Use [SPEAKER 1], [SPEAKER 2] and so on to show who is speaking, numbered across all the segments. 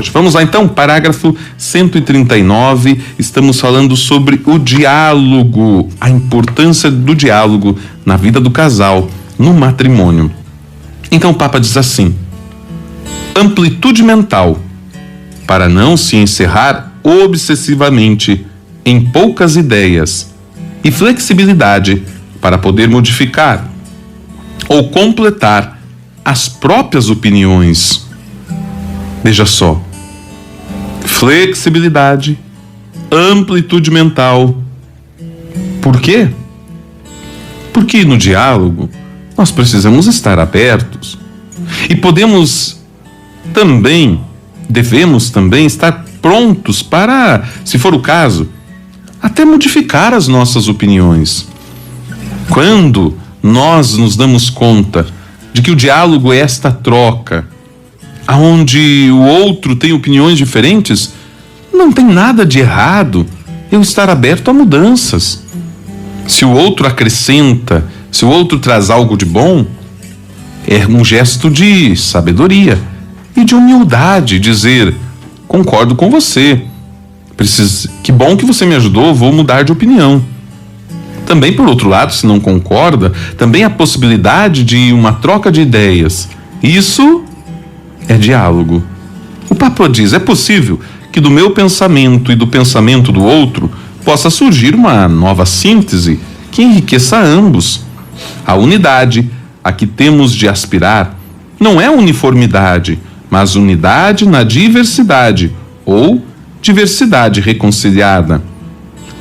[SPEAKER 1] hoje. Vamos lá então, parágrafo 139, estamos falando sobre o diálogo, a importância do diálogo na vida do casal, no matrimônio. Então o Papa diz assim: amplitude mental, para não se encerrar obsessivamente em poucas ideias, e flexibilidade para poder modificar ou completar as próprias opiniões. Veja só, flexibilidade, amplitude mental. Por quê? Porque no diálogo nós precisamos estar abertos e devemos também estar prontos para, se for o caso, até modificar as nossas opiniões. Quando nós nos damos conta de que o diálogo é esta troca, onde o outro tem opiniões diferentes, não tem nada de errado eu estar aberto a mudanças. Se o outro acrescenta, se o outro traz algo de bom, é um gesto de sabedoria e de humildade dizer: concordo com você, que bom que você me ajudou, vou mudar de opinião. Também, por outro lado, se não concorda, também há possibilidade de uma troca de ideias. Isso é diálogo. O Papa diz: é possível que do meu pensamento e do pensamento do outro possa surgir uma nova síntese que enriqueça ambos. A unidade a que temos de aspirar não é uniformidade, mas unidade na diversidade, ou diversidade reconciliada.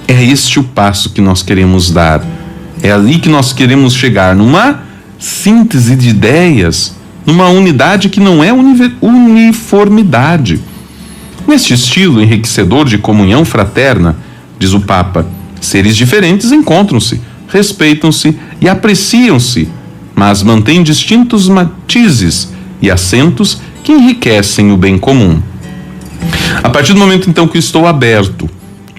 [SPEAKER 1] É este o passo que nós queremos dar. É ali que nós queremos chegar, numa síntese de ideias, numa unidade que não é uniformidade. Neste estilo enriquecedor de comunhão fraterna, diz o Papa, seres diferentes encontram-se, respeitam-se e apreciam-se, mas mantêm distintos matizes e acentos que enriquecem o bem comum. A partir do momento então que estou aberto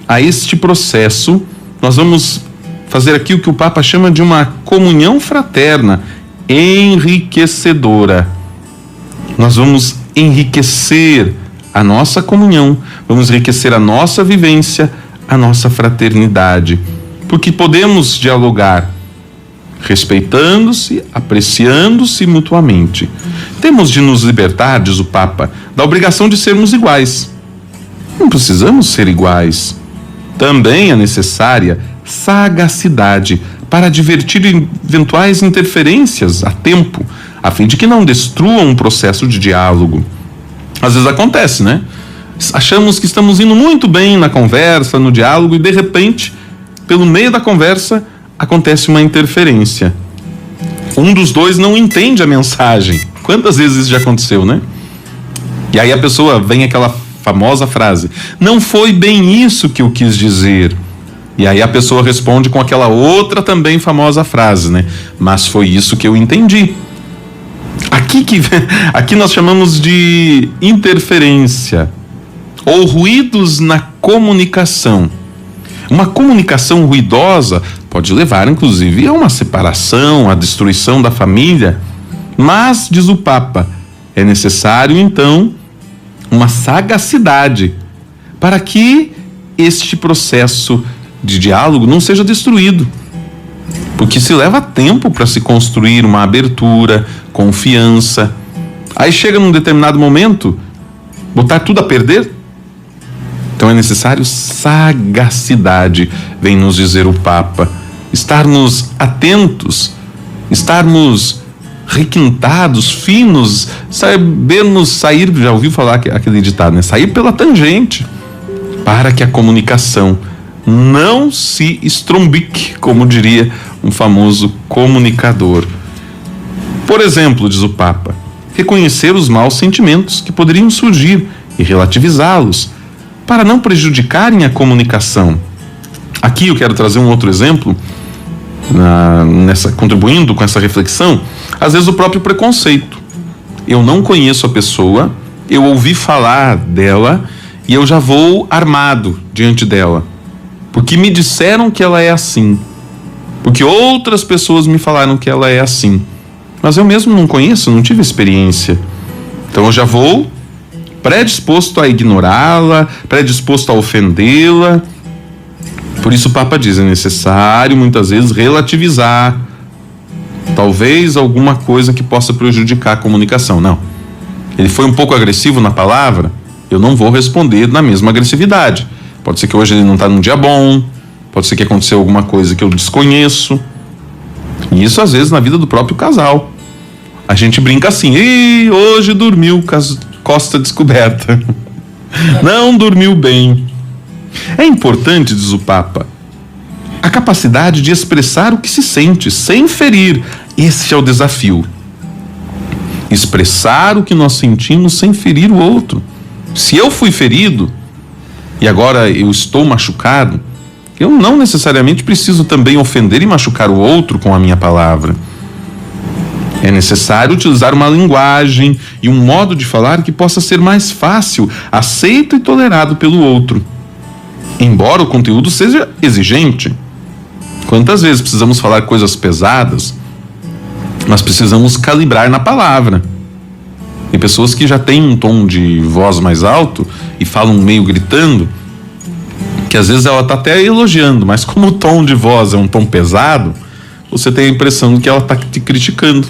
[SPEAKER 1] a este processo, nós vamos fazer aqui o que o Papa chama de uma comunhão fraterna enriquecedora. Nós vamos enriquecer a nossa comunhão, vamos enriquecer a nossa vivência, a nossa fraternidade, porque podemos dialogar respeitando-se, apreciando-se mutuamente. Temos de nos libertar, diz o Papa, da obrigação de sermos iguais. Não precisamos ser iguais. Também é necessária sagacidade para advertir eventuais interferências a tempo, a fim de que não destruam um processo de diálogo. Às vezes acontece, né? Achamos que estamos indo muito bem na conversa, no diálogo, e de repente, pelo meio da conversa, acontece uma interferência. Um dos dois não entende a mensagem. Quantas vezes isso já aconteceu, né? E aí a pessoa vem aquela famosa frase: não foi bem isso que eu quis dizer. E aí a pessoa responde com aquela outra também famosa frase, né? Mas foi isso que eu entendi. Aqui nós chamamos de interferência ou ruídos na comunicação. Uma comunicação ruidosa pode levar, inclusive, a uma separação, a destruição da família. Mas, diz o Papa, é necessário, então, uma sagacidade para que este processo de diálogo não seja destruído. Porque se leva tempo para se construir uma abertura, confiança. Aí chega num determinado momento, botar tudo a perder. Então é necessário sagacidade, vem nos dizer o Papa. Estarmos atentos, estarmos requintados, finos, sabermos sair, já ouviu falar aquele ditado, né? Sair pela tangente, para que a comunicação não se estrombique, como diria um famoso comunicador. Por exemplo, diz o Papa, reconhecer os maus sentimentos que poderiam surgir e relativizá-los, para não prejudicarem a comunicação. Aqui eu quero trazer um outro exemplo, contribuindo com essa reflexão. Às vezes o próprio preconceito. Eu não conheço a pessoa, eu ouvi falar dela e eu já vou armado diante dela, porque me disseram que ela é assim, porque outras pessoas me falaram que ela é assim, mas eu mesmo não conheço, não tive experiência. Então eu já vou predisposto a ignorá-la, predisposto a ofendê-la. Por isso o Papa diz, é necessário muitas vezes relativizar talvez alguma coisa que possa prejudicar a comunicação. Não, ele foi um pouco agressivo na palavra, eu não vou responder na mesma agressividade. Pode ser que hoje ele não está num dia bom, pode ser que aconteceu alguma coisa que eu desconheço. E isso às vezes na vida do próprio casal. A gente brinca assim, hoje dormiu costa descoberta. Não dormiu bem. É importante, diz o Papa, a capacidade de expressar o que se sente, sem ferir. Esse é o desafio. Expressar o que nós sentimos sem ferir o outro. Se eu fui ferido e agora eu estou machucado, eu não necessariamente preciso também ofender e machucar o outro com a minha palavra. É necessário utilizar uma linguagem e um modo de falar que possa ser mais fácil, aceito e tolerado pelo outro. Embora o conteúdo seja exigente. Quantas vezes precisamos falar coisas pesadas, mas precisamos calibrar na palavra. Tem pessoas que já têm um tom de voz mais alto e falam meio gritando, que às vezes ela está até elogiando, mas como o tom de voz é um tom pesado, você tem a impressão de que ela está te criticando.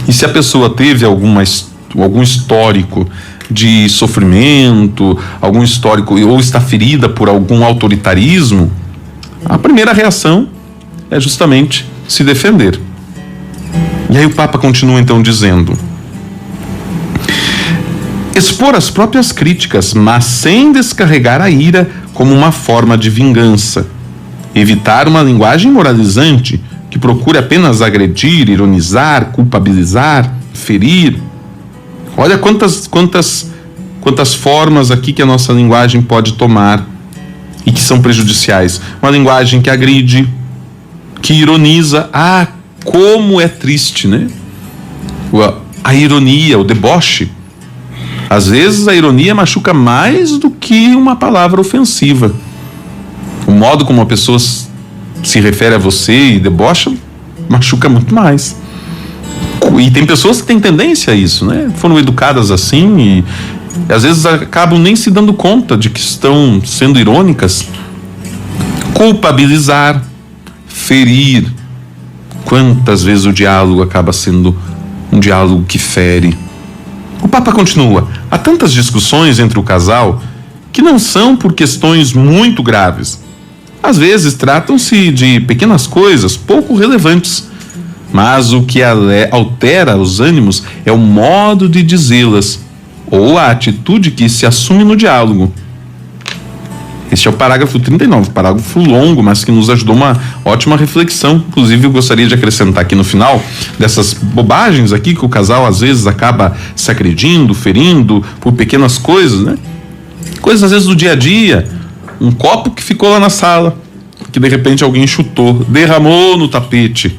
[SPEAKER 1] E se a pessoa teve algum histórico de sofrimento, algum histórico, ou está ferida por algum autoritarismo, a primeira reação é justamente se defender. E aí o Papa continua então dizendo: expor as próprias críticas, mas sem descarregar a ira como uma forma de vingança. Evitar uma linguagem moralizante que procure apenas agredir, ironizar, culpabilizar, ferir. Olha quantas formas aqui que a nossa linguagem pode tomar e que são prejudiciais. Uma linguagem que agride, que ironiza. Como é triste, né? A ironia, o deboche. Às vezes a ironia machuca mais do que uma palavra ofensiva. O modo como a pessoa se refere a você e debocha machuca muito mais. E tem pessoas que têm tendência a isso, né? Foram educadas assim e às vezes acabam nem se dando conta de que estão sendo irônicas. Culpabilizar, ferir. Quantas vezes o diálogo acaba sendo um diálogo que fere? O Papa continua: há tantas discussões entre o casal que não são por questões muito graves. Às vezes tratam-se de pequenas coisas pouco relevantes, mas o que altera os ânimos é o modo de dizê-las ou a atitude que se assume no diálogo. Este é o parágrafo 39, parágrafo longo, mas que nos ajudou uma ótima reflexão. Inclusive, eu gostaria de acrescentar aqui no final dessas bobagens aqui que o casal às vezes acaba se agredindo, ferindo por pequenas coisas, né? Coisas às vezes do dia a dia. Um copo que ficou lá na sala, que de repente alguém chutou, derramou no tapete.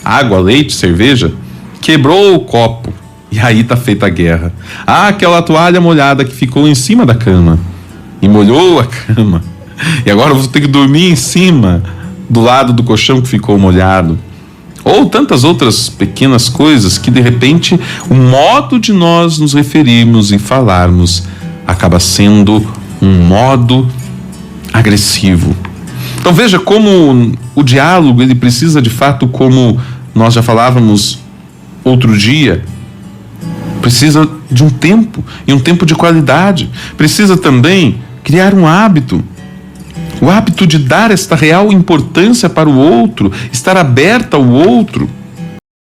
[SPEAKER 1] Água, leite, cerveja, quebrou o copo. E aí tá feita a guerra. Aquela toalha molhada que ficou em cima da cama e molhou a cama. E agora eu vou ter que dormir em cima do lado do colchão que ficou molhado. Ou tantas outras pequenas coisas que de repente o modo de nós nos referirmos e falarmos acaba sendo um modo agressivo. Então veja como o diálogo ele precisa de fato, como nós já falávamos outro dia, precisa de um tempo, e um tempo de qualidade. Precisa também criar um hábito, o hábito de dar esta real importância para o outro, estar aberto ao outro.